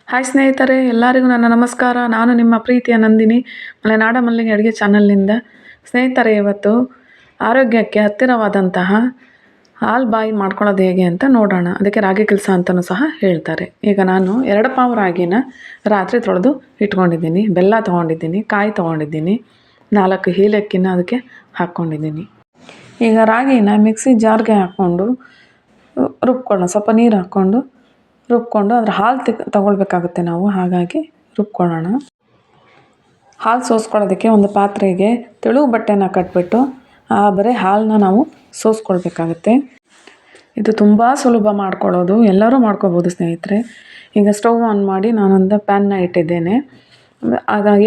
Hi ಸ್ನೇಹಿತರೆ, ಎಲ್ಲರಿಗೂ ನನ್ನ ನಮಸ್ಕಾರ. ನಾನು ನಿಮ್ಮ ಪ್ರೀತಿಯ ನಂದಿನಿ, ಮಲೆನಾಡ ಮಲ್ಲಿಗೆ ಅಡುಗೆ ಚಾನಲ್ನಿಂದ. ಸ್ನೇಹಿತರೆ, ಇವತ್ತು ಆರೋಗ್ಯಕ್ಕೆ ಹತ್ತಿರವಾದಂತಹ ಹಾಲು ಬಾಯಿ ಮಾಡ್ಕೊಳ್ಳೋದು ಹೇಗೆ ಅಂತ ನೋಡೋಣ. ಅದಕ್ಕೆ ರಾಗಿ ಕೆಲಸ ಅಂತಲೂ ಸಹ ಹೇಳ್ತಾರೆ. ಈಗ ನಾನು 2 ಪಾವು ರಾಗಿನ ರಾತ್ರಿ ತೊಳೆದು ಇಟ್ಕೊಂಡಿದ್ದೀನಿ. ಬೆಲ್ಲ ತೊಗೊಂಡಿದ್ದೀನಿ, ಕಾಯಿ ತೊಗೊಂಡಿದ್ದೀನಿ, 4 ಏಲಕ್ಕಿನ ಅದಕ್ಕೆ ಹಾಕ್ಕೊಂಡಿದ್ದೀನಿ. ಈಗ ರಾಗಿನ ಮಿಕ್ಸಿ ಜಾರ್ಗೆ ಹಾಕ್ಕೊಂಡು ರುಬ್ಕೊಳ್ಳೋಣ. ಸ್ವಲ್ಪ ನೀರು ಹಾಕ್ಕೊಂಡು ರುಬ್ಕೊಂಡು ಅದ್ರ ಹಾಲು ತಗೊಳ್ಬೇಕಾಗುತ್ತೆ ನಾವು. ಹಾಗಾಗಿ ರುಬ್ಕೊಳ್ಳೋಣ. ಹಾಲು ಸೋಸ್ಕೊಳ್ಳೋದಕ್ಕೆ ಒಂದು ಪಾತ್ರೆಗೆ ತೆಳು ಬಟ್ಟೆನ ಕಟ್ಬಿಟ್ಟು ಬರೀ ಹಾಲನ್ನ ನಾವು ಸೋಸ್ಕೊಳ್ಬೇಕಾಗುತ್ತೆ. ಇದು ತುಂಬ ಸುಲಭ ಮಾಡ್ಕೊಳ್ಳೋದು, ಎಲ್ಲರೂ ಮಾಡ್ಕೋಬೋದು ಸ್ನೇಹಿತರೆ. ಈಗ ಸ್ಟವ್ ಆನ್ ಮಾಡಿ ನಾನೊಂದು ಪ್ಯಾನ್ನ ಇಟ್ಟಿದ್ದೇನೆ.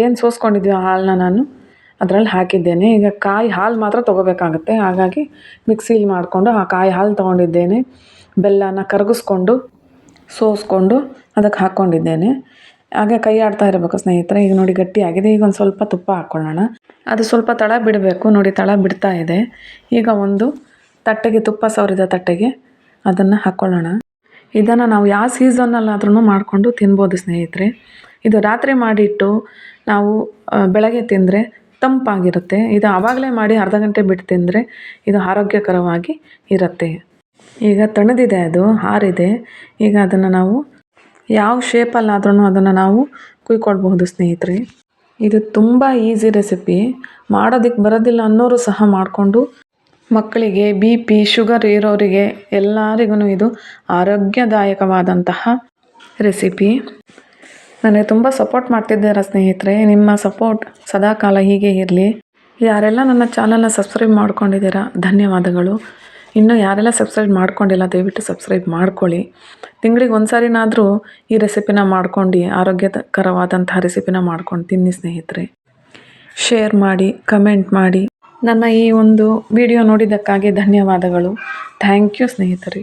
ಏನು ಸೋಸ್ಕೊಂಡಿದ್ವಿ ಆ ಹಾಲನ್ನ ನಾನು ಅದರಲ್ಲಿ ಹಾಕಿದ್ದೇನೆ. ಈಗ ಹಾಲು ಮಾತ್ರ ತೊಗೋಬೇಕಾಗುತ್ತೆ. ಹಾಗಾಗಿ ಮಿಕ್ಸಿಲಿ ಮಾಡಿಕೊಂಡು ಆ ಹಾಲು ತೊಗೊಂಡಿದ್ದೇನೆ. ಬೆಲ್ಲನ ಕರಗಿಸ್ಕೊಂಡು ಸೋಸ್ಕೊಂಡು ಅದಕ್ಕೆ ಹಾಕ್ಕೊಂಡಿದ್ದೇನೆ. ಹಾಗೆ ಕೈ ಆಡ್ತಾ ಇರಬೇಕು ಸ್ನೇಹಿತರೆ. ಈಗ ನೋಡಿ ಗಟ್ಟಿಯಾಗಿದೆ. ಈಗ ಒಂದು ಸ್ವಲ್ಪ ತುಪ್ಪ ಹಾಕ್ಕೊಳ್ಳೋಣ. ಅದು ಸ್ವಲ್ಪ ತಳ ಬಿಡಬೇಕು. ನೋಡಿ ತಳ ಬಿಡ್ತಾ ಇದೆ. ಈಗ ಒಂದು ತಟ್ಟೆಗೆ, ತುಪ್ಪ ಸವರಿದ ತಟ್ಟೆಗೆ ಅದನ್ನು ಹಾಕ್ಕೊಳ್ಳೋಣ. ಇದನ್ನು ನಾವು ಯಾವ ಸೀಸನ್ನಲ್ಲಾದ್ರೂ ಮಾಡಿಕೊಂಡು ತಿನ್ಬೋದು ಸ್ನೇಹಿತರೆ. ಇದು ರಾತ್ರಿ ಮಾಡಿಟ್ಟು ನಾವು ಬೆಳಗ್ಗೆ ತಿಂದರೆ ತಂಪಾಗಿರುತ್ತೆ. ಇದು ಆವಾಗಲೇ ಮಾಡಿ ಅರ್ಧ ಗಂಟೆ ಬಿಟ್ಟು ತಿಂದರೆ ಇದು ಆರೋಗ್ಯಕರವಾಗಿ ಇರುತ್ತೆ. ಈಗ ತಣ್ಣದಿದೆ, ಅದು ಆರಿದೆ. ಈಗ ಅದನ್ನು ನಾವು ಯಾವ ಶೇಪಲ್ಲಾದ್ರೂ ಅದನ್ನು ನಾವು ಕುಯ್ಕೊಳ್ಬಹುದು ಸ್ನೇಹಿತರೆ. ಇದು ತುಂಬ ಈಸಿ ರೆಸಿಪಿ. ಮಾಡೋದಕ್ಕೆ ಬರೋದಿಲ್ಲ ಅನ್ನೋರು ಸಹ ಮಾಡಿಕೊಂಡು ಮಕ್ಕಳಿಗೆ, BP, ಶುಗರ್ ಇರೋರಿಗೆ ಎಲ್ಲರಿಗೂ ಇದು ಆರೋಗ್ಯದಾಯಕವಾದಂತಹ ರೆಸಿಪಿ. ನನಗೆ ತುಂಬ ಸಪೋರ್ಟ್ ಮಾಡ್ತಿದ್ದೀರಾ ಸ್ನೇಹಿತರೆ. ನಿಮ್ಮ ಸಪೋರ್ಟ್ ಸದಾಕಾಲ ಹೀಗೆ ಇರಲಿ. ಯಾರೆಲ್ಲ ನನ್ನ ಚಾನಲ್ನ ಸಬ್ಸ್ಕ್ರೈಬ್ ಮಾಡ್ಕೊಂಡಿದ್ದೀರಾ ಧನ್ಯವಾದಗಳು. ಇನ್ನೂ ಯಾರೆಲ್ಲ ಸಬ್ಸ್ಕ್ರೈಬ್ ಮಾಡ್ಕೊಂಡಿಲ್ಲ ದಯವಿಟ್ಟು ಸಬ್ಸ್ಕ್ರೈಬ್ ಮಾಡ್ಕೊಳ್ಳಿ. ತಿಂಗಳಿಗೆ ಒಂದು ಸಾರಿನಾದರೂ ಈ ರೆಸಿಪಿನ ಮಾಡ್ಕೊಂಡು, ಆರೋಗ್ಯಕರವಾದಂತಹ ರೆಸಿಪಿನ ಮಾಡ್ಕೊಂಡು ತಿನ್ನಿ ಸ್ನೇಹಿತರೆ. ಶೇರ್ ಮಾಡಿ, ಕಮೆಂಟ್ ಮಾಡಿ. ನನ್ನ ಈ ಒಂದು ವಿಡಿಯೋ ನೋಡಿದ್ದಕ್ಕಾಗಿ ಧನ್ಯವಾದಗಳು. ಥ್ಯಾಂಕ್ ಯು ಸ್ನೇಹಿತರೆ.